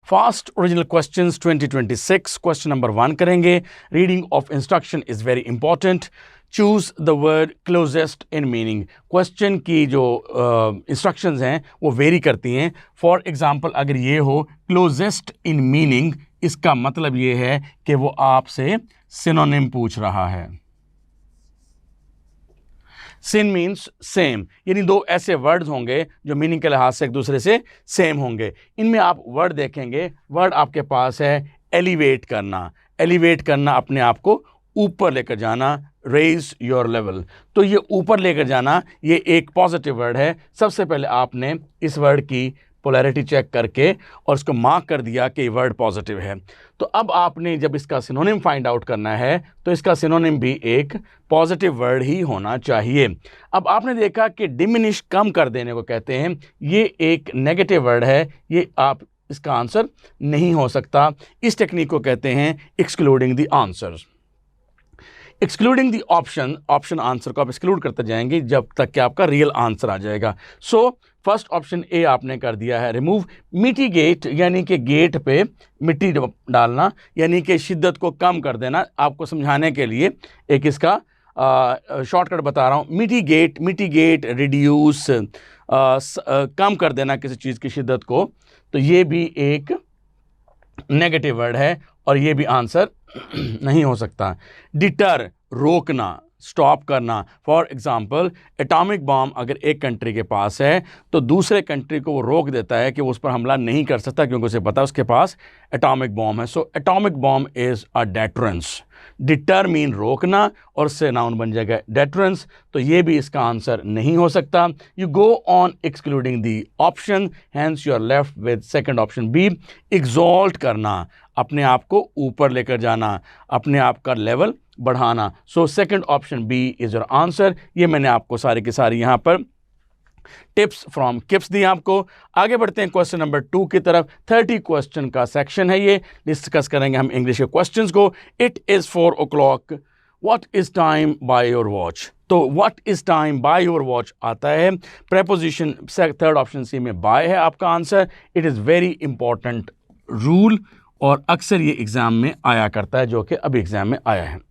Fast original questions 2026 question number 1 करेंगे। Reading of instruction is very important. Choose the word closest in meaning. Question की जो instructions हैं वो very करती हैं। फॉर एग्जांपल अगर ये हो क्लोजेस्ट इन मीनिंग, इसका मतलब ये है कि वो आपसे सिनोनिम पूछ रहा है। सिन मीन्स सेम, यानी दो ऐसे वर्ड्स होंगे जो मीनिंग के लिहाज से एक दूसरे से सेम होंगे। इनमें आप वर्ड देखेंगे, वर्ड आपके पास है एलिवेट करना। एलिवेट करना, अपने आप को ऊपर लेकर जाना, रेज योर लेवल। तो ये ऊपर लेकर जाना ये एक पॉजिटिव वर्ड है। सबसे पहले आपने इस वर्ड की पोलैरिटी चेक करके और उसको मार्क कर दिया कि ये वर्ड पॉजिटिव है। तो अब आपने जब इसका सिनोनिम फाइंड आउट करना है तो इसका सिनोनिम भी एक पॉजिटिव वर्ड ही होना चाहिए। अब आपने देखा कि डिमिनिश, कम कर देने को कहते हैं, ये एक नेगेटिव वर्ड है, ये आप इसका आंसर नहीं हो सकता। इस टेक्निक को कहते हैं excluding the answers. Excluding the option, option answer को आप एक्सक्लूड करते जाएंगे जब तक कि आपका रियल आंसर आ जाएगा। सो फर्स्ट ऑप्शन ए आपने कर दिया है रिमूव। मिटिगेट यानी कि गेट पे मिट्टी डालना, यानी कि शिद्दत को कम कर देना। आपको समझाने के लिए एक इसका शॉर्टकट बता रहा हूँ। मिटिगेट, मिटिगेट रिड्यूस, कम कर देना किसी चीज़ की शिद्दत को, तो ये भी एक नेगेटिव वर्ड है और ये भी आंसर नहीं हो सकता। डिटर, रोकना, स्टॉप करना। फॉर एग्जांपल एटॉमिक बॉम्ब अगर एक कंट्री के पास है तो दूसरे कंट्री को वो रोक देता है कि वो उस पर हमला नहीं कर सकता क्योंकि उसे पता है उसके पास एटॉमिक बॉम्ब है। So atomic bomb is a deterrence. Deter mean रोकना और से नाउन बन जाएगा डेटरेंस, तो ये भी इसका आंसर नहीं हो सकता। You go on excluding the option, hence you are left with second option B. Exalt करना, अपने आप को ऊपर लेकर जाना, अपने आप का लेवल बढ़ाना। So second option B is your answer. ये मैंने आपको सारी की सारी यहाँ पर टिप्स फ्रॉम किप्स दी आपको। आगे बढ़ते हैं क्वेश्चन नंबर 2 की तरफ। 30 क्वेश्चन का सेक्शन है, ये डिस्कस करेंगे हम इंग्लिश के क्वेश्चंस को। It is 4 o'clock, what is time by your watch. तो what is time by your watch आता है प्रेपोजिशन, थर्ड ऑप्शन सी में बाय है आपका answer. It is very important rule और अक्सर ये एग्ज़ाम में आया करता है, जो कि अभी एग्ज़ाम में आया है।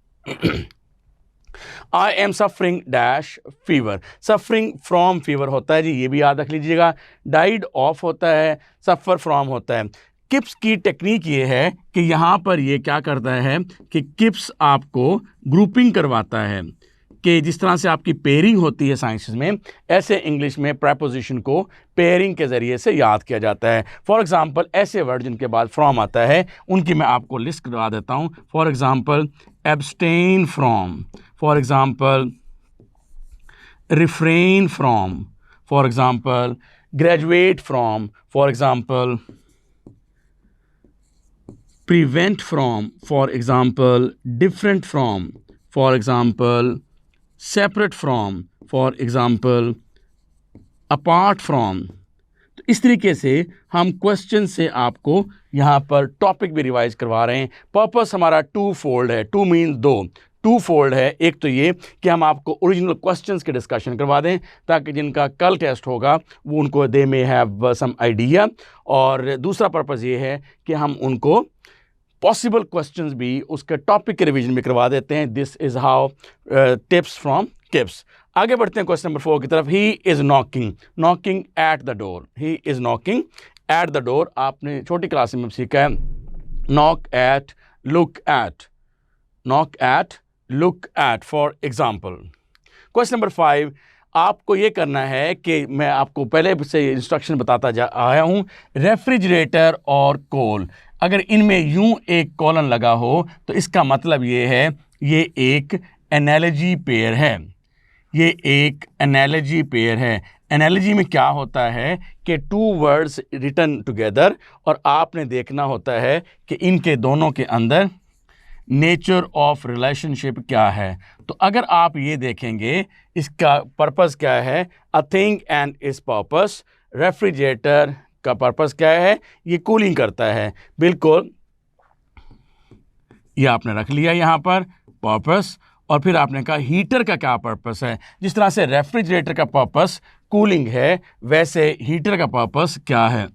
I am suffering dash fever. Suffering from fever होता है जी, ये भी याद रख लीजिएगा। डाइड ऑफ होता है, सफ़र फ्रॉम होता है। किप्स की टेक्निक ये है कि यहाँ पर ये क्या करता है कि किप्स आपको ग्रुपिंग करवाता है कि जिस तरह से आपकी पेयरिंग होती है साइंसेस में, ऐसे इंग्लिश में प्रेपोजिशन को पेयरिंग के ज़रिए से याद किया जाता है। फॉर एग्जांपल ऐसे वर्ड जिनके बाद फ्रॉम आता है उनकी मैं आपको लिस्ट करवा देता हूँ। For example abstain from, for example refrain from, for example graduate from, for example prevent from, for example different from, for example separate from, for example apart from। तो इस तरीके से हम क्वेश्चन से आपको यहाँ पर टॉपिक भी रिवाइज करवा रहे हैं। पर्पस हमारा टू फोल्ड है, टू मीन दो, टू फोल्ड है। एक तो ये कि हम आपको ओरिजिनल क्वेश्चंस के डिस्कशन करवा दें ताकि जिनका कल टेस्ट होगा वो उनको दे में हैव सम आइडिया, और दूसरा पर्पस ये है कि हम उनको पॉसिबल क्वेश्चंस भी उसके टॉपिक के रिवीजन में करवा देते हैं। This is how tips from Kips. आगे बढ़ते हैं क्वेश्चन नंबर 4 की तरफ। He is knocking, knocking at the door. He is knocking at the door आपने छोटी क्लास में सीखा है। Knock at, look at, knock at, look at for example. Question number 5 आपको ये करना है कि मैं आपको पहले से इंस्ट्रक्शन बताता जा आया हूँ। रेफ्रिजरेटर और कोल, अगर इनमें यूं एक कॉलन लगा हो तो इसका मतलब ये है ये एक एनालॉजी पेयर है, ये एक एनालॉजी पेयर है। एनालॉजी में क्या होता है कि टू वर्ड्स रिटन टुगेदर, और आपने देखना होता है कि इनके दोनों के अंदर नेचर ऑफ रिलेशनशिप क्या है। तो अगर आप ये देखेंगे इसका पर्पस क्या है, a thing and it's purpose. Refrigerator का पर्पस क्या है, ये कूलिंग करता है। बिल्कुल ये आपने रख लिया यहाँ पर पर्पस, और फिर आपने कहा हीटर का क्या पर्पस है। जिस तरह से रेफ्रिजरेटर का पर्पस कूलिंग है, वैसे हीटर का पर्पस क्या है।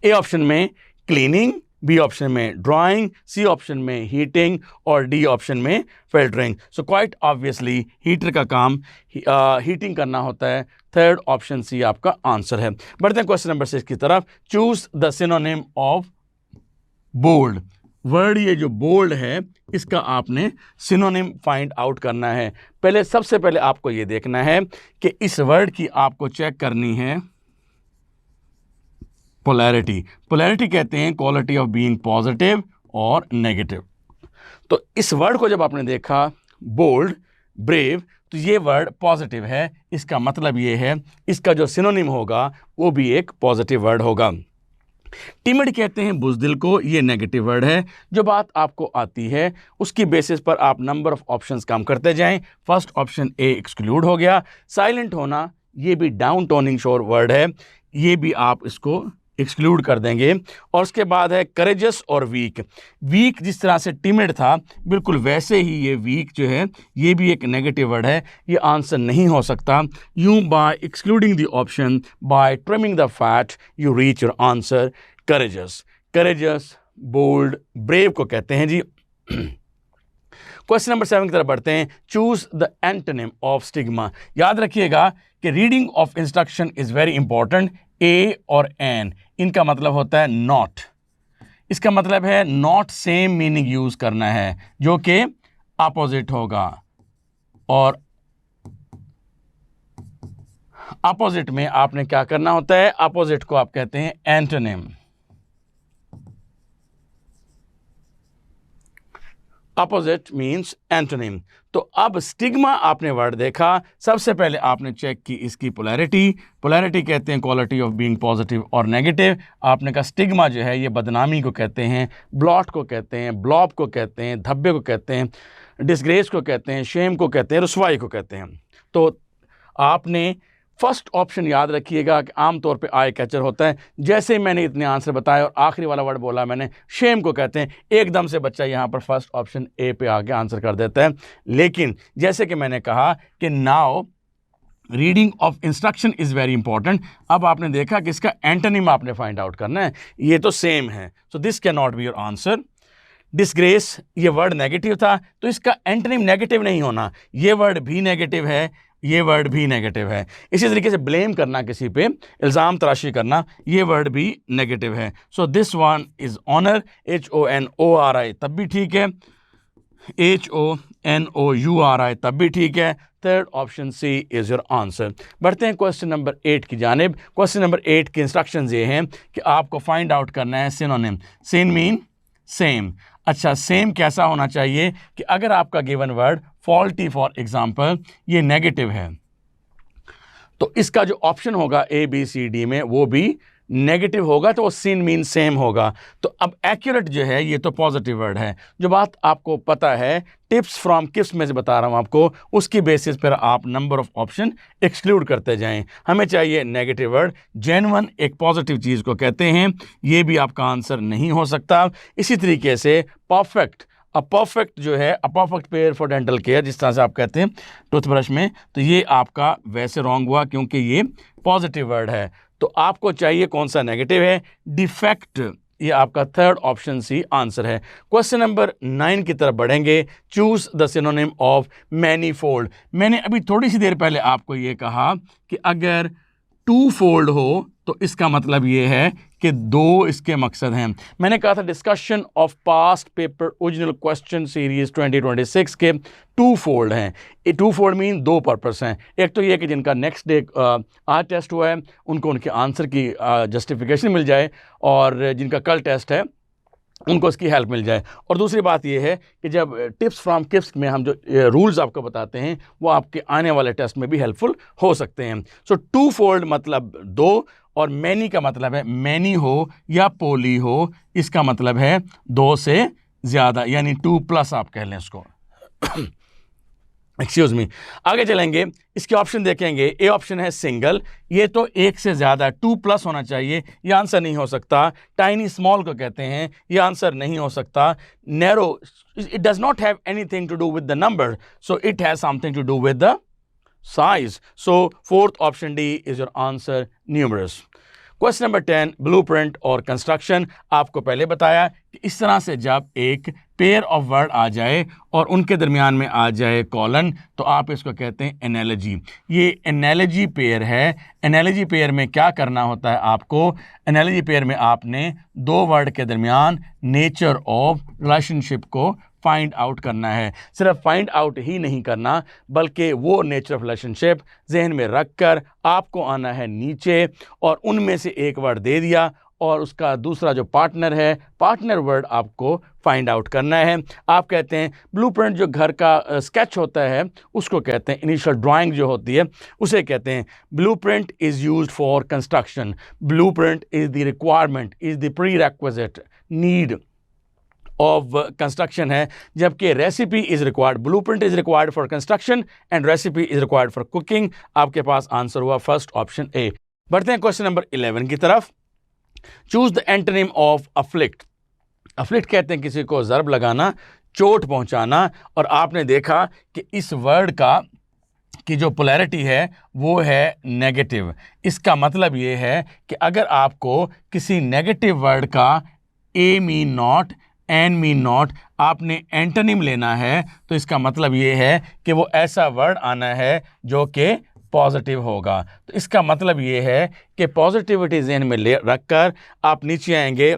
ए ऑप्शन में क्लीनिंग, बी ऑप्शन में ड्राइंग, सी ऑप्शन में हीटिंग और डी ऑप्शन में filtering. So quite obviously heater का काम हीटिंग करना होता है। थर्ड ऑप्शन सी आपका आंसर है। बढ़ते हैं क्वेश्चन नंबर 6 की तरफ। Choose the synonym of bold. Word ये जो बोल्ड है इसका आपने सिनोनिम फाइंड आउट करना है। सबसे पहले आपको ये देखना है कि इस वर्ड की आपको चेक करनी है पोलैरिटी। पोलैरिटी कहते हैं क्वालिटी ऑफ बीइंग पॉजिटिव और नेगेटिव। तो इस वर्ड को जब आपने देखा बोल्ड, ब्रेव, तो ये वर्ड पॉजिटिव है, इसका मतलब ये है इसका जो सिनोनिम होगा वो भी एक पॉजिटिव वर्ड होगा। टिमिड कहते हैं बुज़दिल को, ये नेगेटिव वर्ड है। जो बात आपको आती है उसकी बेसिस पर आप नंबर ऑफ ऑप्शंस काम करते जाएं। फर्स्ट ऑप्शन ए एक्सक्लूड हो गया। साइलेंट होना, ये भी डाउन टोनिंग शोर वर्ड है, ये भी आप इसको एक्सक्लूड कर देंगे। और उसके बाद है करेजस और वीक। वीक जिस तरह से टिमिड था बिल्कुल वैसे ही ये वीक जो है ये भी एक नेगेटिव वर्ड है, ये आंसर नहीं हो सकता। You by excluding the option, by trimming the fat, you reach your answer courageous. Courageous, bold, brave को कहते हैं जी। क्वेश्चन नंबर 7 की तरफ बढ़ते हैं। Choose the antonym of stigma. याद रखिएगा कि reading of instruction is very important. A और एन इनका मतलब होता है नॉट। इसका मतलब है नॉट सेम मीनिंग यूज करना है जो कि अपोजिट होगा, और अपोजिट में आपने क्या करना होता है, अपोजिट को आप कहते हैं एंटोनिम। Opposite means antonym. तो अब स्टिग्मा आपने वर्ड देखा, सबसे पहले आपने चेक की इसकी पोलैरिटी। पोलैरिटी कहते हैं क्वालिटी ऑफ बीइंग पॉजिटिव और नेगेटिव। आपने कहा स्टिग्मा जो है ये बदनामी को कहते हैं, ब्लॉट को कहते हैं, ब्लॉब को कहते हैं, धब्बे को कहते हैं, डिसग्रेस को कहते हैं, शेम को कहते हैं, रुसवाई को कहते हैं। तो आपने फर्स्ट ऑप्शन याद रखिएगा कि आमतौर पे आई कैचर होता है। जैसे ही मैंने इतने आंसर बताए और आखिरी वाला वर्ड बोला मैंने, शेम को कहते हैं, एकदम से बच्चा यहाँ पर फर्स्ट ऑप्शन ए पे आके आंसर कर देता है। लेकिन जैसे कि मैंने कहा कि now reading of instruction is very important. अब आपने देखा कि इसका एंटोनिम आपने फाइंड आउट करना है, ये तो सेम है, so this can not be your answer. Disgrace, ये वर्ड नेगेटिव था तो इसका एंटोनिम नेगेटिव नहीं होना, ये वर्ड भी नेगेटिव है, ये वर्ड भी नेगेटिव है। इसी तरीके से ब्लेम करना, किसी पे इल्ज़ाम तराशी करना, ये वर्ड भी नेगेटिव है। So this one is honour, HONORI तब भी ठीक है, HONOURI तब भी ठीक है। Third option C is your answer. बढ़ते हैं क्वेश्चन नंबर 8 की जानिब। क्वेश्चन नंबर 8 के इंस्ट्रक्शंस ये हैं कि आपको फाइंड आउट करना है सिनोनिम। सिन मीन सेम। अच्छा, सेम कैसा होना चाहिए कि अगर आपका given word faulty for example ये नेगेटिव है तो इसका जो ऑप्शन होगा ABCD में वो भी नेगेटिव होगा, तो वो सिन मीन सेम होगा। तो अब एक्यूरेट जो है ये तो पॉजिटिव वर्ड है। जो बात आपको पता है टिप्स फ्रॉम किप्स में से बता रहा हूँ आपको, उसकी बेसिस पर आप नंबर ऑफ ऑप्शन एक्सक्लूड करते जाएं। हमें चाहिए नेगेटिव वर्ड। जेन्युइन एक पॉजिटिव चीज़ को कहते हैं, ये भी आपका आंसर नहीं हो सकता। इसी तरीके से परफेक्ट, परफेक्ट जो है perfect pair for dental care, जिस तरह से आप कहते हैं टूथब्रश में, तो ये आपका वैसे रॉन्ग हुआ क्योंकि ये पॉजिटिव वर्ड है। तो आपको चाहिए कौन सा, नेगेटिव है, डिफेक्ट, ये आपका थर्ड ऑप्शन सी आंसर है। क्वेश्चन नंबर 9 की तरफ बढ़ेंगे। Choose the synonym of manifold. मैंने अभी थोड़ी सी देर पहले आपको ये कहा कि अगर टू फोल्ड हो तो इसका मतलब ये है कि दो इसके मकसद हैं। मैंने कहा था discussion of past paper original question series 2026 के टू फोल्ड हैं। ये टू फोल्ड मीन दो पर्पस हैं। एक तो ये कि जिनका नेक्स्ट डे आज टेस्ट हुआ है उनको उनके आंसर की जस्टिफिकेशन मिल जाए, और जिनका कल टेस्ट है उनको इसकी हेल्प मिल जाए। और दूसरी बात यह है कि जब टिप्स फ्रॉम किप्स में हम जो रूल्स आपको बताते हैं वो आपके आने वाले टेस्ट में भी हेल्पफुल हो सकते हैं। सो टू फोल्ड मतलब दो, और मैनी का मतलब है मैनी हो या पोली हो, इसका मतलब है दो से ज़्यादा, यानी 2+ आप कह लें इसको। Excuse me. आगे चलेंगे, इसके ऑप्शन देखेंगे। ए ऑप्शन है सिंगल, ये तो एक से ज़्यादा, 2+ होना चाहिए, ये आंसर नहीं हो सकता। टाइनी स्मॉल को कहते हैं, ये आंसर नहीं हो सकता। Narrow, it does not have anything to do with the number, so it has something to do with the size. So fourth option D is your answer, numerous. Question number 10, blueprint और construction. आपको पहले बताया कि इस तरह से जब एक पेयर ऑफ वर्ड आ जाए और उनके दरमियान में आ जाए कॉलन, तो आप इसको कहते हैं एनालॉजी। ये एनालॉजी पेयर है। एनालॉजी पेयर में क्या करना होता है आपको? एनालॉजी पेयर में आपने दो वर्ड के दरमियान नेचर ऑफ रिलेशनशिप को फाइंड आउट करना है। सिर्फ फाइंड आउट ही नहीं करना, बल्कि वो नेचर ऑफ रिलेशनशिप जहन में रख कर आपको आना है नीचे और उनमें से एक वर्ड दे दिया और उसका दूसरा जो पार्टनर है, पार्टनर वर्ड आपको फाइंड आउट करना है। आप कहते हैं ब्लूप्रिंट जो घर का स्केच होता है उसको कहते हैं, इनिशियल ड्राइंग जो होती है उसे कहते हैं। Blueprint is used for construction. Blueprint is the requirement, is the prerequisite need of construction है, जबकि recipe is required. Blueprint is required for construction and recipe is required for cooking. आपके पास आंसर हुआ first option A. बढ़ते हैं question number 11 की तरफ। Choose the antonym of afflict. Afflict कहते हैं किसी को ज़र्ब लगाना, चोट पहुंचाना। और आपने देखा कि इस वर्ड की जो पोलैरिटी है वो है नेगेटिव। इसका मतलब ये है कि अगर आपको किसी नेगेटिव वर्ड का a mean not, an mean not, आपने एंटोनिम लेना है तो इसका मतलब ये है कि वो ऐसा वर्ड आना है जो कि पॉजिटिव होगा। तो इसका मतलब ये है कि पॉजिटिविटी जहन में ले रखकर आप नीचे आएंगे।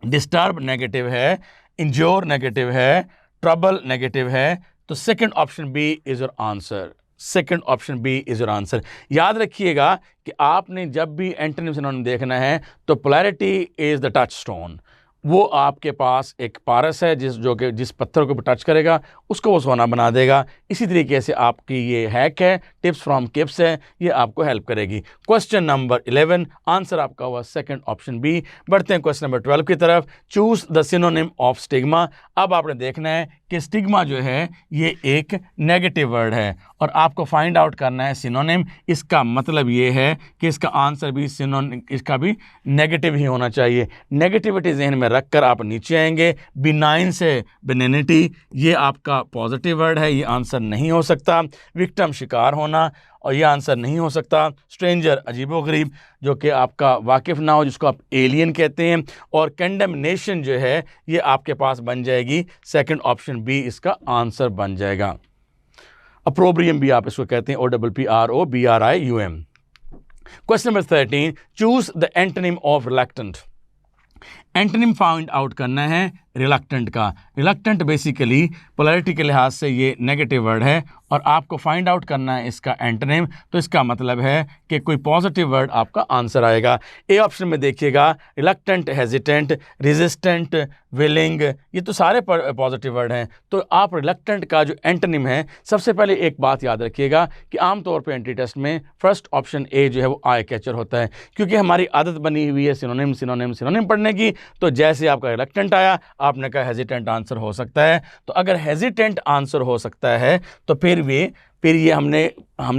डिस्टर्ब नेगेटिव है, इंज्योर नेगेटिव है, ट्रबल नेगेटिव है, तो second option B is your answer. Second option B is your answer. याद रखिएगा कि आपने जब भी एंटोनिम सिनोनिम देखना है तो polarity is the touch stone. वो आपके पास एक पारस है जिस पत्थर को टच करेगा उसको वो सोना बना देगा। इसी तरीके से आपकी ये हैक है, टिप्स फ्रॉम किप्स है, ये आपको हेल्प करेगी। क्वेश्चन नंबर 11, आंसर आपका हुआ सेकंड ऑप्शन बी। बढ़ते हैं क्वेश्चन नंबर 12 की तरफ। Choose the synonym of stigma. अब आपने देखना है कि स्टिग्मा जो है ये एक नेगेटिव वर्ड है और आपको फाइंड आउट करना है सिनोनिम। इसका मतलब ये है कि इसका आंसर भी सिनोनिम, इसका भी नेगेटिव ही होना चाहिए। नेगेटिविटी जहन में रखकर आप नीचे आएंगे। बिनाइन से बेनिनिटी, ये आपका पॉजिटिव वर्ड है, ये आंसर नहीं हो सकता। विक्टिम, शिकार होना, और ये आंसर नहीं हो सकता। स्ट्रेंजर, अजीबोगरीब, जो कि आपका वाकिफ़ ना हो, जिसको आप एलियन कहते हैं। और कंडेमनेशन जो है ये आपके पास बन जाएगी, सेकंड ऑप्शन बी इसका आंसर बन जाएगा। अप्रोब्रियम भी आप इसको कहते हैं, OPPROBRIUM। Question number 13, choose the antonym of reluctant. Antonym find out करना है रिलक्टेंट का। रिलक्टेंट बेसिकली पोलैरिटी के लिहाज से ये नेगेटिव वर्ड है और आपको फाइंड आउट करना है इसका एंटोनिम। तो इसका मतलब है कि कोई पॉजिटिव वर्ड आपका आंसर आएगा। ए ऑप्शन में देखिएगा, रिलक्टेंट, हेजिटेंट, रेजिस्टेंट, विलिंग, ये तो सारे पॉजिटिव वर्ड हैं। तो आप रिलक्टेंट का जो एंटोनिम है, सबसे पहले एक बात याद रखिएगा कि आमतौर पर एंट्री टेस्ट में फर्स्ट ऑप्शन ए जो है वो आई कैचर होता है, क्योंकि हमारी आदत बनी हुई है सिनोनिम सिनोनिम सिनोनिम पढ़ने की। तो जैसे आपका रिलक्टेंट आया, आपने कहा हेजिटेंट आंसर हो सकता है। तो अगर हेजिटेंट आंसर हो सकता है तो फिर ये हमने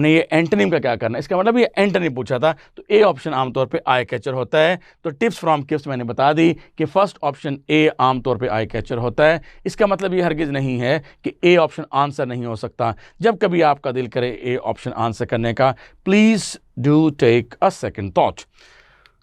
ये एंटोनिम का क्या करना है, इसका मतलब ये एंटोनिम पूछा था। तो ए ऑप्शन आमतौर पे आई कैचर होता है। तो टिप्स फ्रॉम किप्स मैंने बता दी कि फर्स्ट ऑप्शन ए आमतौर पे आई कैचर होता है। इसका मतलब ये हरगिज़ नहीं है कि ए ऑप्शन आंसर नहीं हो सकता। जब कभी आपका दिल करे ए ऑप्शन आंसर करने का, please do take a second thought.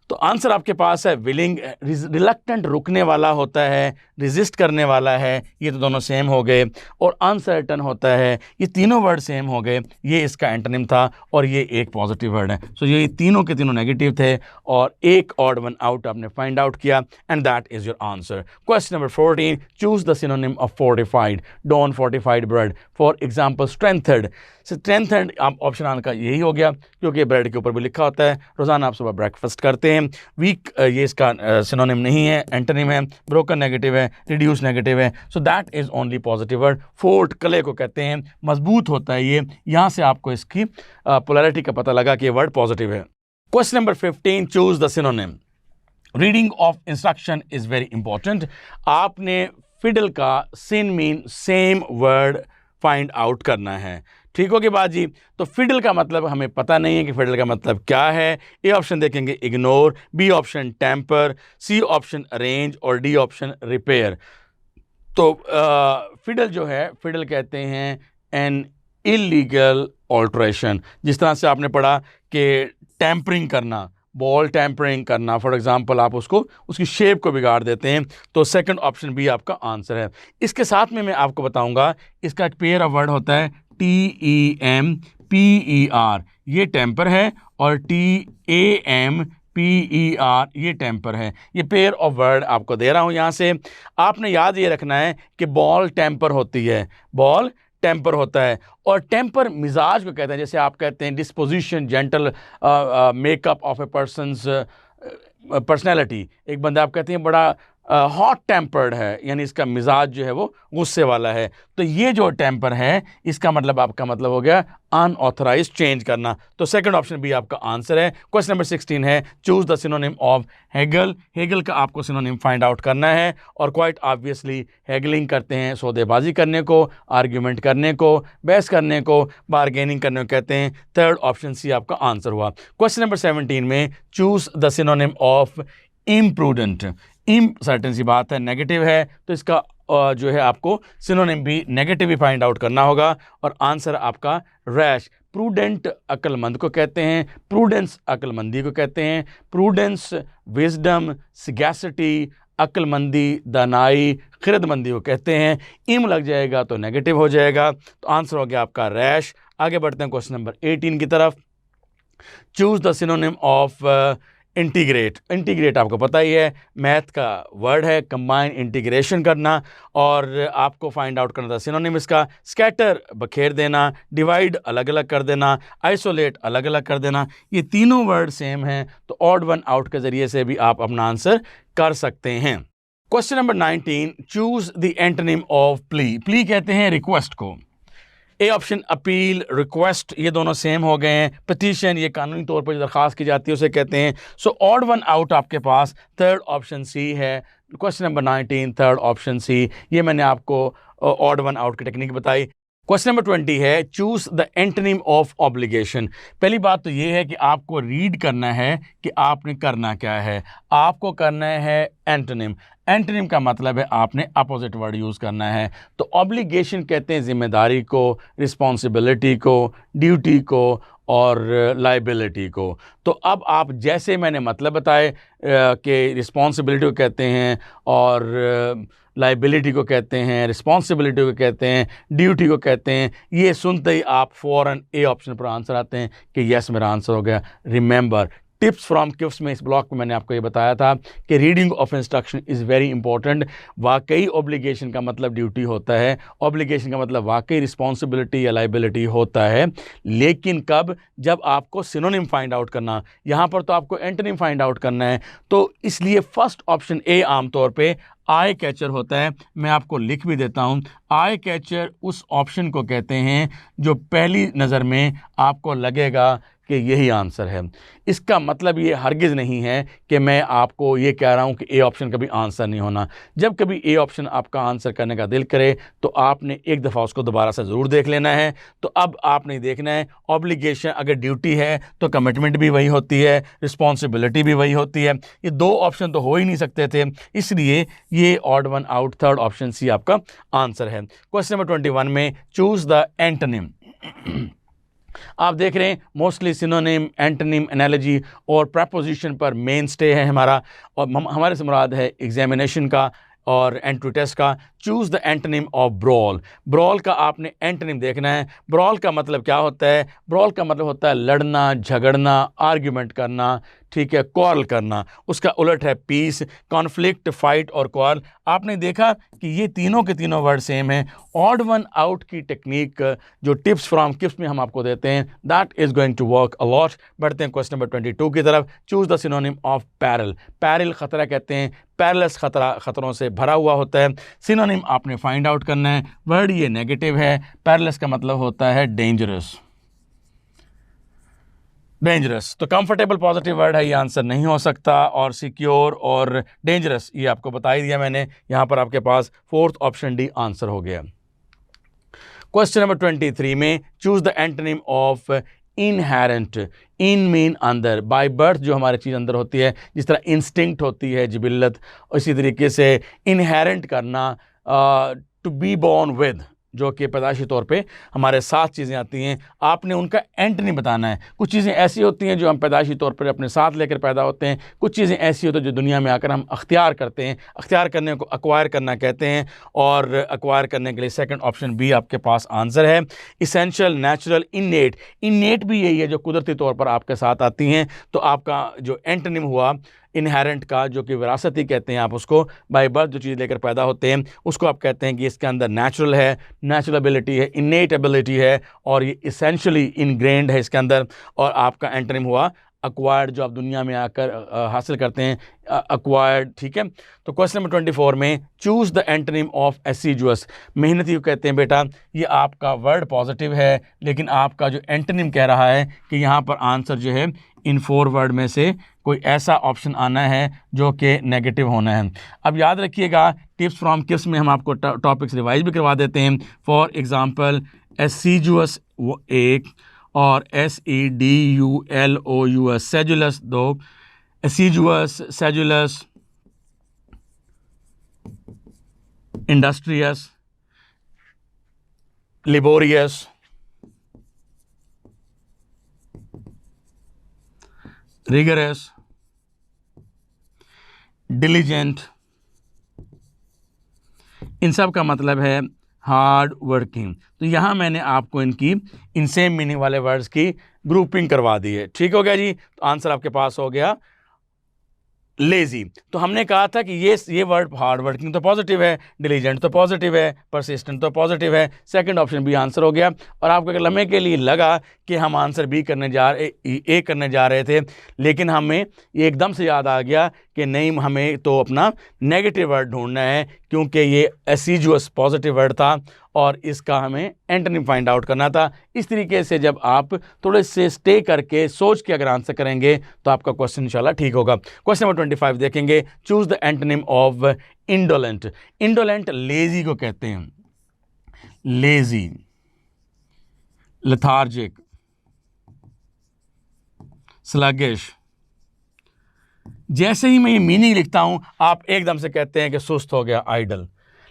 तो आंसर आपके पास है विलिंग। रिलक्टेंट रुकने वाला होता है, रिजिस्ट करने वाला है, ये तो दोनों सेम हो गए। और अनसर्टन होता है, ये तीनों वर्ड सेम हो गए। ये इसका एंटोनिम था और ये एक पॉजिटिव वर्ड है। सो ये तीनों के तीनों नेगेटिव थे और एक ऑड वन आउट आपने फाइंड आउट किया and that is your answer. Question number 14, choose the synonym of fortified. Done fortified bread, for example strengthened. Strengthened आप ऑप्शन आने का यही हो गया, क्योंकि ब्रेड के ऊपर भी लिखा होता है रोज़ाना आप सुबह ब्रेकफास्ट करते हैं। वीक ये इसका सिनोनिम नहीं है, एंटोनिम है। ब्रोकन नेगेटिव है, रिड्यूस नेगेटिव है। So that is only positive word. Fort, कले को कहते हैं, मजबूत होता है ये। यहाँ से आपको इसकी पोलैरिटी का पता लगा कि ये वर्ड पॉजिटिव है। Question number 15, choose the synonym. Reading of instruction is very important. आपने फिडल का synonym same word find out करना है। ठीक होगी बात जी। तो फिडल का मतलब हमें पता नहीं है कि फिडल का मतलब क्या है। ए ऑप्शन देखेंगे ignore, B option temper, C option arrange और डी ऑप्शन रिपेयर। तो फिडल जो है, फिडल कहते हैं एन इलीगल ऑल्ट्रेशन। जिस तरह से आपने पढ़ा कि टेम्परिंग करना, बॉल टेम्परिंग करना, फॉर एग्जांपल आप उसको उसकी शेप को बिगाड़ देते हैं, तो सेकंड ऑप्शन बी आपका आंसर है। इसके साथ में मैं आपको बताऊंगा इसका एक पेयर ऑफ वर्ड होता है TEMPER, ये टेम्पर है, और TAMPER ये टेम्पर है। ये पेयर ऑफ वर्ड आपको दे रहा हूँ यहाँ से। आपने याद ये रखना है कि बॉल टेम्पर होती है, बॉल टेम्पर होता है, और टेम्पर मिजाज को कहते हैं। जैसे आप कहते हैं disposition, gentle makeup of A persons personality. एक बंदा आप कहते हैं बड़ा हॉट टेम्पर्ड है, यानी इसका मिजाज जो है वो गुस्से वाला है। तो ये जो टेम्पर है इसका मतलब आपका मतलब हो गया अनऑथराइज्ड चेंज करना। तो सेकंड ऑप्शन भी आपका आंसर है। क्वेश्चन नंबर 16 है choose the synonym of Hegel. Hegel का आपको सिनोनिम फाइंड आउट करना है, और क्वाइट ऑब्वियसली हेगलिंग करते हैं सौदेबाजी करने को, आर्ग्यूमेंट करने को, बहस करने को, बार्गेनिंग करने को कहते हैं। थर्ड ऑप्शन सी आपका आंसर हुआ। क्वेश्चन नंबर 17 में choose the synonym of imprudent. Certain सी बात है, नेगेटिव है, तो इसका जो है आपको सिनोनिम भी नेगेटिव ही फाइंड आउट करना होगा, और आंसर आपका रैश। प्रूडेंट अक्लमंद को कहते हैं, प्रूडेंस अक्लमंदी को कहते हैं, प्रूडेंस विजडम, सिगैसिटी, अक्लमंदी, दानाई, खिरदमंदी को कहते हैं। इम लग जाएगा तो नेगेटिव हो जाएगा, तो आंसर हो गया आपका रैश। आगे बढ़ते हैं क्वेश्चन नंबर 18 की तरफ। Choose the synonym of integrate. Integrate आपको पता ही है, मैथ का वर्ड है, कंबाइन, इंटीग्रेशन करना, और आपको फाइंड आउट करना था सिनोनिम इसका। स्कैटर बखेर देना, डिवाइड अलग अलग कर देना, आइसोलेट अलग अलग कर देना। ये तीनों वर्ड सेम हैं, तो ऑड वन आउट के जरिए से भी आप अपना आंसर कर सकते हैं। Question number 19, choose the antonym of plea. Plea कहते हैं रिक्वेस्ट को। ए ऑप्शन अपील, रिक्वेस्ट, ये दोनों सेम हो गए हैं। पिटीशन, ये कानूनी तौर पर जो दरख्वास्त की जाती है उसे कहते हैं। सो ऑड वन आउट आपके पास थर्ड ऑप्शन सी है। Question number 19 third option C, ये मैंने आपको ऑड वन आउट की टेक्निक बताई। क्वेश्चन नंबर 20 है choose the antonym of obligation. पहली बात तो ये है कि आपको रीड करना है कि आपने करना क्या है। आपको करना है एंटोनिम। एंटोनिम का मतलब है आपने अपोजिट वर्ड यूज़ करना है। तो ऑब्लिगेशन कहते हैं जिम्मेदारी को, रिस्पॉन्सिबिलिटी को, ड्यूटी को और लाइबिलिटी को। तो अब आप जैसे मैंने मतलब बताए कि रिस्पॉन्सिबिलिटी को कहते हैं, और लाइबिलिटी को कहते हैं, रिस्पॉन्सिबिलिटी को कहते हैं, ड्यूटी को कहते हैं, ये सुनते ही आप फ़ौरन ए ऑप्शन पर आंसर आते हैं कि यस मेरा आंसर हो गया। रिमेंबर, टिप्स फ्रॉम किफ्स में इस ब्लॉग में मैंने आपको ये बताया था कि reading of instruction is very important. वाकई ऑब्लिगेशन का मतलब ड्यूटी होता है, ऑब्लिगेशन का मतलब वाकई रिस्पॉन्सिबिलिटी या लाइबिलिटी होता है, लेकिन कब, जब आपको सिनोनिम फाइंड आउट करना। यहाँ पर तो आपको एंटोनिम फाइंड आउट करना है, तो इसलिए फर्स्ट ऑप्शन ए आमतौर पे आई कैचर होता है। मैं आपको लिख भी देता हूँ, आई कैचर उस ऑप्शन को कहते हैं जो पहली नज़र में आपको लगेगा कि यही आंसर है। इसका मतलब ये हरगिज़ नहीं है कि मैं आपको ये कह रहा हूँ कि ए ऑप्शन कभी आंसर नहीं होना। जब कभी ए ऑप्शन आपका आंसर करने का दिल करे तो आपने एक दफ़ा उसको दोबारा से ज़रूर देख लेना है। तो अब आपने देखना है, ऑब्लिगेशन अगर ड्यूटी है तो कमिटमेंट भी वही होती है, रिस्पॉन्सिबिलिटी भी वही होती है। ये दो ऑप्शन तो हो ही नहीं सकते थे, इसलिए ये odd one out third option C आपका आंसर है। क्वेश्चन नंबर 21 में चूज़ द एंटोनिम। आप देख रहे हैं मोस्टली सिनोनिम, एंटोनिम, एनालॉजी और प्रपोजिशन पर मेन स्टे है हमारा, और हमारे से मुराद है एग्जामिनेशन का और एंट्री टेस्ट का। Choose the antonym of brawl. Brawl का आपने एंटोनिम देखना है। ब्रॉल का मतलब क्या होता है? ब्रॉल का मतलब होता है लड़ना, झगड़ना, आर्ग्यूमेंट करना, ठीक है, क्वारल करना। उसका उलट है पीस, कॉन्फ्लिक्ट, फाइट और क्वारल। आपने देखा कि ये तीनों के तीनों वर्ड सेम हैं। ऑड वन आउट की टेक्निक जो टिप्स फ्रॉम किफ्स में हम आपको देते हैं, that is going to work a lot. बढ़ते हैं क्वेश्चन नंबर 22 की तरफ। Choose the synonym of peril. Peril खतरा कहते हैं, पैरलस खतरा, खतरों से भरा हुआ होता है। सिनोनिम आपने फाइंड आउट करना है। वर्ड ये नेगेटिव है, पैरलस का मतलब होता है डेंजरस। डेंजरस तो कंफर्टेबल पॉजिटिव वर्ड है, ये आंसर नहीं हो सकता। और सिक्योर और डेंजरस ये आपको बता ही दिया मैंने। यहाँ पर आपके पास फोर्थ ऑप्शन डी आंसर हो गया। क्वेश्चन नंबर 23 में choose the antonym of inherent. In mean अंदर, बाय बर्थ जो हमारी चीज़ अंदर होती है, जिस तरह इंस्टिंक्ट होती है, जिबिल्लत, इसी तरीके से इनहेरेंट करना, टू बी बॉर्न विद, जो कि पैदाइशी तौर पे हमारे साथ चीज़ें आती हैं, आपने उनका एंटोनिम बताना है। कुछ चीज़ें ऐसी होती हैं जो हम पैदाइशी तौर पर अपने साथ लेकर पैदा होते हैं, कुछ चीज़ें ऐसी होती हैं जो दुनिया में आकर हम अख्तियार करते हैं। अख्तियार करने को एक्वायर करना कहते हैं, और एक्वायर करने के लिए सेकंड ऑप्शन बी आपके पास आंसर है। Essential, natural, innate. इन्नेट भी यही है जो कुदरती तौर पर आपके साथ आती हैं। तो आपका जो एंटोनिम हुआ इनहेरेंट का, जो कि विरासती कहते हैं आप उसको, बाय बर्थ जो चीज़ लेकर पैदा होते हैं उसको आप कहते हैं कि इसके अंदर नेचुरल है, नेचुरल एबिलिटी है, इन्नेट एबिलिटी है, और ये इसेंशियली इनग्रेन्ड है इसके अंदर। और आपका एंटोनिम हुआ एक्वायर्ड, जो आप दुनिया में आकर हासिल करते हैं, एक्वायर्ड। ठीक है, तो क्वेश्चन नंबर 24 में चूज़ द एंटोनिम ऑफ एसिजुअस। मेहनती को कहते हैं बेटा, ये आपका वर्ड पॉजिटिव है, लेकिन आपका जो एंटोनिम कह रहा है कि यहाँ पर आंसर जो है इन 4 वर्ड में से कोई ऐसा ऑप्शन आना है जो कि नेगेटिव होना है। अब याद रखिएगा, टिप्स फ्रॉम किप्स में हम आपको टॉपिक्स रिवाइज भी करवा देते हैं। फॉर एग्जांपल एसिजुअस एक, और SEDULOUS सेजुलस 2, एसिजुअस, सेजुलस, industrious, laborious, rigorous, diligent. इन सब का मतलब है हार्ड वर्किंग। तो यहाँ मैंने आपको इनकी इन सेम मीनिंग वाले वर्ड्स की ग्रुपिंग करवा दी है। ठीक हो गया जी, तो आंसर आपके पास हो गया लेजी। तो हमने कहा था कि ये वर्ड हार्ड वर्किंग तो पॉजिटिव है, डिलीजेंट तो पॉजिटिव है, परसिस्टेंट तो पॉजिटिव है। सेकंड ऑप्शन भी आंसर हो गया। और आपको अगर लम्हे के लिए लगा कि हम आंसर बी करने जा रहे थे, लेकिन हमें ये एकदम से याद आ गया कि नहीं, हमें तो अपना नेगेटिव वर्ड ढूंढना है, क्योंकि ये एसिजुअस पॉजिटिव वर्ड था और इसका हमें एंटोनिम फाइंड आउट करना था। इस तरीके से जब आप थोड़े से स्टे करके सोच के अगर आंसर करेंगे तो आपका क्वेश्चन इंशाल्लाह ठीक होगा। क्वेश्चन नंबर 25 देखेंगे, choose the antonym of indolent. Indolent lazy को कहते हैं, लेजी, लेथार्जिक, स्लगिश। जैसे ही मैं ये मीनिंग लिखता हूं आप एकदम से कहते हैं कि सुस्त हो गया, आइडल।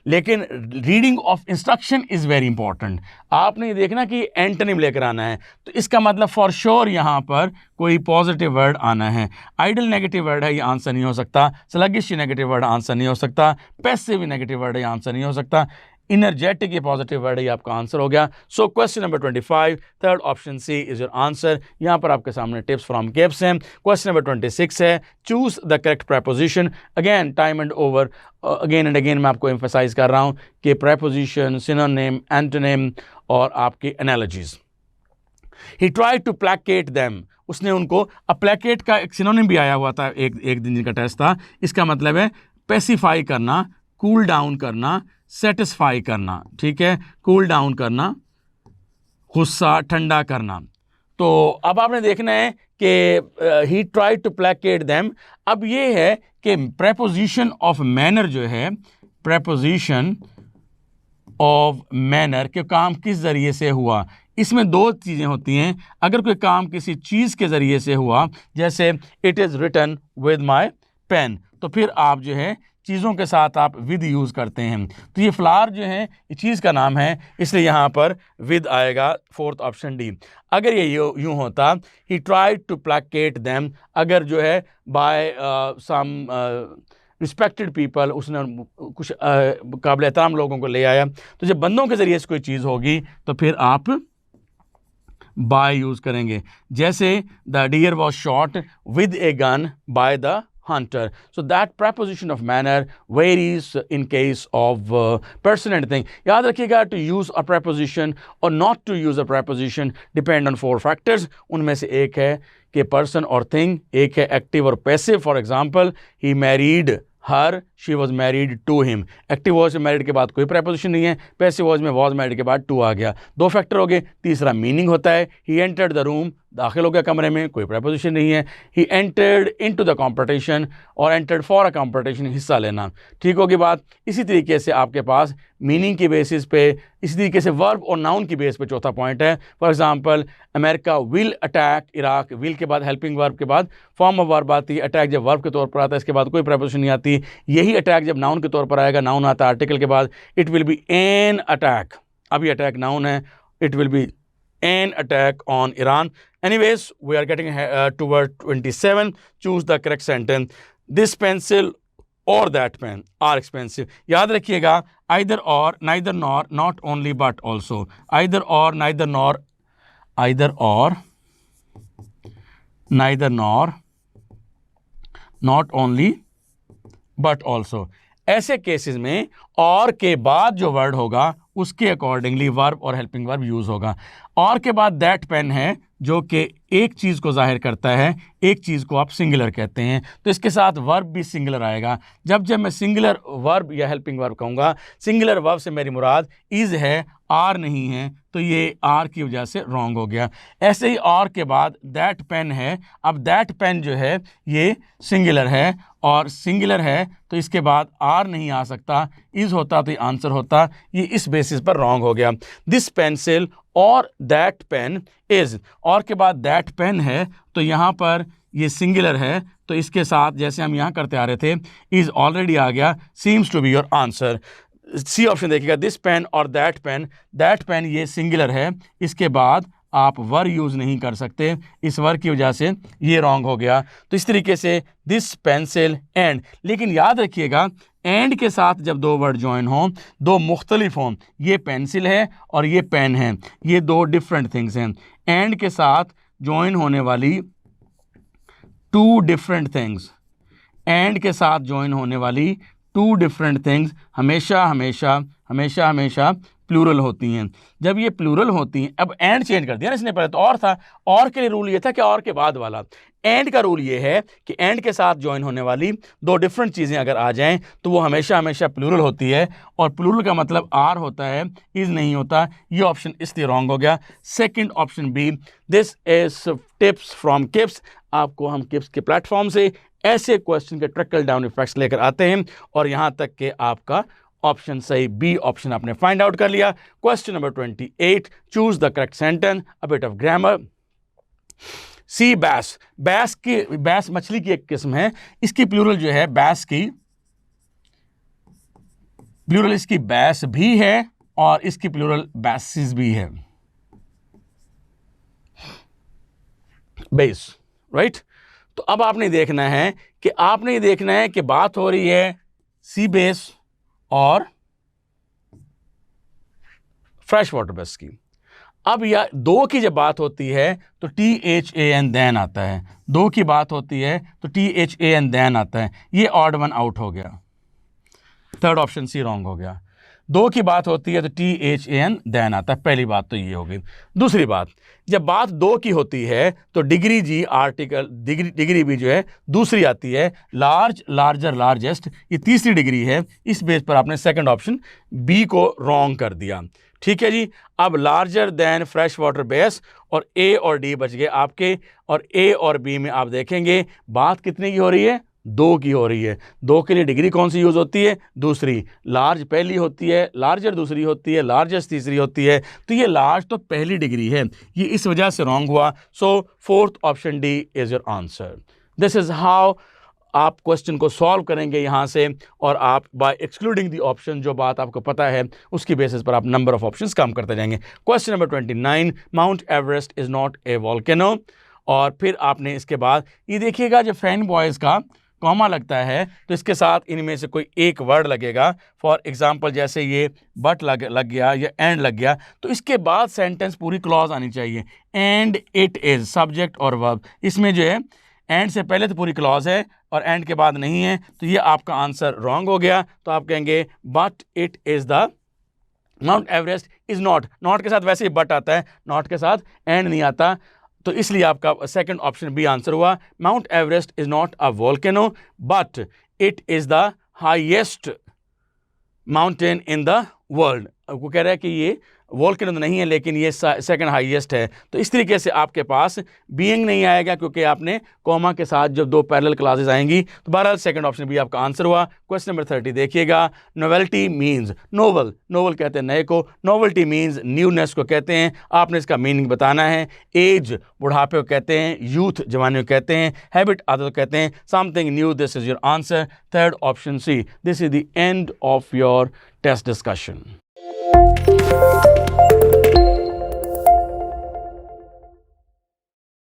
लेकिन reading of instruction is very important. आपने ये देखना कि एंटोनिम लेकर आना है, तो इसका मतलब फॉर श्योर यहाँ पर कोई पॉजिटिव वर्ड आना है। आइडल नेगेटिव वर्ड है, ये आंसर नहीं हो सकता। स्लगिश नेगेटिव वर्ड आंसर नहीं हो सकता। पैसिव नेगेटिव वर्ड है, आंसर नहीं हो सकता। इनर्जेटिक ये पॉजिटिव वर्ड है, ये आपका आंसर हो गया। So question number 25, third option C is your answer. यहाँ पर आपके सामने टिप्स फ्रॉम केप्स हैं। क्वेश्चन नंबर 26 है, choose the correct preposition. Again time and over, again and again मैं आपको एम्फसाइज कर रहा हूँ कि प्रेपोजिशन, सिनोनिम, एंटोनिम और आपकी analogies. He tried to placate them, उसने उनको, अब प्लैकेट का एक सिनोनिम भी आया हुआ था, एक दिन का टेस्ट था। इसका मतलब है पेसिफाई करना, कूल डाउन करना, सेटिस्फाई करना। ठीक है, कूल डाउन करना, गुस्सा ठंडा करना। तो अब आपने देखना है कि he tried to placate them. अब ये है कि प्रेपोजिशन ऑफ मैनर जो है, प्रेपोजिशन ऑफ मैनर के काम किस ज़रिए से हुआ, इसमें 2 चीज़ें होती हैं। अगर कोई काम किसी चीज़ के ज़रिए से हुआ, जैसे it is written with my pen, तो फिर आप जो है चीज़ों के साथ आप विद यूज़ करते हैं। तो ये फ्लावर जो है ये चीज़ का नाम है, इसलिए यहाँ पर विद आएगा, फोर्थ ऑप्शन डी। अगर ये यूँ होता, he tried to placate them, अगर जो है बाय सम रिस्पेक्टेड पीपल, उसने कुछ काबिल एहतराम लोगों को ले आया, तो जब बंदों के ज़रिए से कोई चीज़ होगी तो फिर आप बाय यूज़ करेंगे। जैसे the deer was shot with a gun by the hunter. So that preposition of manner varies in case of person and thing. याद रखिएगा, to use a preposition or not to use a preposition depend on 4 factors. उनमें से एक है कि person और thing, एक है active और passive. For example, he married her, she was married to him. Active was में married के बाद कोई preposition नहीं है, पैसिव वॉज में was married के बाद to आ गया। 2 फैक्टर हो गए। तीसरा मीनिंग होता है, he entered the room, दाखिल हो गया कमरे में, कोई preposition नहीं है। he entered into the competition और entered for a competition, हिस्सा लेना। ठीक होगी बात। इसी तरीके से आपके पास मीनिंग की बेसिस पे, इसी तरीके से वर्ब और नाउन की बेस पे चौथा पॉइंट है। For example, America will attack Iraq, will के बाद हेल्पिंग वर्ब के बाद फॉर्म ऑफ वर्ब आती है। अटैक जब वर्ब के तौर पर आता है, इसके बाद कोई preposition नहीं आती। यही अटैक जब नाउन के तौर पर आएगा, नाउन आता है आर्टिकल के बाद, it will be an attack. अभी अटैक नाउन है, it will be an attack on Iran. Anyways, we are getting toward 27. Choose the correct sentence. This pencil or that pen are expensive. याद रखिएगा, either or, neither nor, not only but also. Either or, neither nor, either or, neither nor, not only but also. ऐसे cases में और के बाद जो word होगा उसके अकॉर्डिंगली वर्ब और हेल्पिंग वर्ब यूज होगा. और के बाद दैट पेन है जो कि एक चीज़ को जाहिर करता है, एक चीज़ को आप सिंगुलर कहते हैं, तो इसके साथ वर्ब भी सिंगुलर आएगा. जब मैं सिंगुलर वर्ब या हेल्पिंग वर्ब कहूँगा, सिंगुलर वर्ब से मेरी मुराद इज़ है, आर नहीं है, तो ये आर की वजह से रॉन्ग हो गया. ऐसे ही और के बाद दैट पेन है. अब दैट पेन जो है ये सिंगुलर है और सिंगुलर है तो इसके बाद आर नहीं आ सकता, इज़ होता तो ये आंसर होता. ये इस बेसिस पर रॉन्ग हो गया. दिस पेंसिल और दैट पेन इज़, और के बाद दैट पेन है तो यहाँ पर ये सिंगुलर है तो इसके साथ जैसे हम यहाँ करते आ रहे थे इज़ ऑलरेडी आ गया. Seems to be your answer. C option देखिएगा, दिस पेन और दैट पेन ये सिंगुलर है, इसके बाद आप वर यूज़ नहीं कर सकते, इस वर की वजह से ये रॉन्ग हो गया. तो इस तरीके से दिस पेंसिल एंड, लेकिन याद रखिएगा एंड के साथ जब दो वर्ड ज्वाइन हों, दो मुख्तलिफ हों, ये पेंसिल है और ये पेन है, ये दो डिफरेंट थिंग्स हैं. एंड के साथ ज्वाइन होने वाली टू डिफरेंट थिंग्स, एंड के साथ ज्वाइन होने वाली टू डिफरेंट थिंग्स हमेशा हमेशा हमेशा हमेशा प्लूरल होती हैं. जब ये प्लूरल होती हैं, अब एंड चेंज कर दिया ना इसने, पहले तो और था, और के लिए रूल ये था कि और के बाद वाला. एंड का रूल ये है कि एंड के साथ ज्वाइन होने वाली दो डिफरेंट चीज़ें अगर आ जाएं तो वो हमेशा हमेशा प्लूरल होती है, और प्लूरल का मतलब आर होता है, इज़ नहीं होता. ये ऑप्शन इसलिए रॉन्ग हो गया. Second option B, this is tips from Kips. आपको हम किप्स के प्लेटफॉर्म से ऐसे क्वेश्चन के ट्रिकल डाउन इफेक्ट्स लेकर आते हैं और यहाँ तक कि आपका ऑप्शन सही, बी ऑप्शन आपने फाइंड आउट कर लिया. Question number 28, choose the correct sentence. A bit of grammar. See bass. Bass मछली की एक किस्म है, इसकी प्लूरल जो है बैस की प्लूरल इसकी बैस भी है और इसकी प्लूरल बैसिस भी है. Base, right. तो अब आपने देखना है कि बात हो रही है सी बेस और फ्रेश वाटर बेस की. अब या दो की जब बात होती है तो THAN देन आता है, दो की बात होती है तो THAN देन आता है. ये ऑड वन आउट हो गया, थर्ड ऑप्शन सी रॉन्ग हो गया. दो की बात होती है तो THAN देन आता है. पहली बात तो ये हो गई. दूसरी बात, जब बात दो की होती है तो डिग्री जी आर्टिकल डिग्री भी जो है दूसरी आती है. लार्ज, लार्जर, लार्जेस्ट, ये तीसरी डिग्री है. इस बेस पर आपने सेकंड ऑप्शन बी को रॉन्ग कर दिया. ठीक है जी. अब larger than fresh water base और ए और डी बच गए आपके, और ए और बी में आप देखेंगे बात कितने की हो रही है, दो की हो रही है. दो के लिए डिग्री कौन सी यूज़ होती है, दूसरी. लार्ज पहली होती है, लार्जर दूसरी होती है, लार्जेस्ट तीसरी होती है. तो ये लार्ज तो पहली डिग्री है, ये इस वजह से रॉन्ग हुआ. So fourth option D is your answer. This is how आप क्वेश्चन को सॉल्व करेंगे यहाँ से, और आप बाय एक्सक्लूडिंग द ऑप्शन, जो बात आपको पता है उसकी बेसिस पर आप नंबर ऑफ ऑप्शंस कम करते जाएंगे. Question number 29, mount Everest is not a volcano. और फिर आपने इसके बाद ये देखिएगा, जब फैन बॉयज़ का कॉमा लगता है तो इसके साथ इनमें से कोई एक वर्ड लगेगा. फॉर एग्जांपल जैसे ये बट लग गया या एंड लग गया, तो इसके बाद सेंटेंस पूरी क्लॉज आनी चाहिए. एंड इट इज़ सब्जेक्ट और वर्ब. इसमें जो है एंड से पहले तो पूरी क्लॉज है और एंड के बाद नहीं है, तो ये आपका आंसर रॉन्ग हो गया. तो आप कहेंगे but it is the mount Everest is not. Not के साथ वैसे ही बट आता है, नॉट के साथ एंड नहीं आता, तो इसलिए आपका सेकंड ऑप्शन बी आंसर हुआ. Mount Everest is not a volcano but it is the highest mountain in the world. वो कह रहा है कि ये वोल्केनो नहीं है लेकिन ये सेकंड हाईएस्ट है. तो इस तरीके से आपके पास बीइंग नहीं आएगा क्योंकि आपने कॉमा के साथ जब दो पैरेलल क्लासेस आएंगी. तो बहरहाल सेकंड ऑप्शन भी आपका आंसर हुआ. क्वेश्चन नंबर 30 देखिएगा. Novelty means novel. नोवल कहते हैं नए को, नोवेल्टी मीन्स न्यूनेस को कहते हैं. आपने इसका मीनिंग बताना है. एज बुढ़ापे को कहते हैं, यूथ जवानी को कहते हैं, हैबिट आदत को कहते हैं, something new. This is your answer. Third option C. This is the end of your test discussion.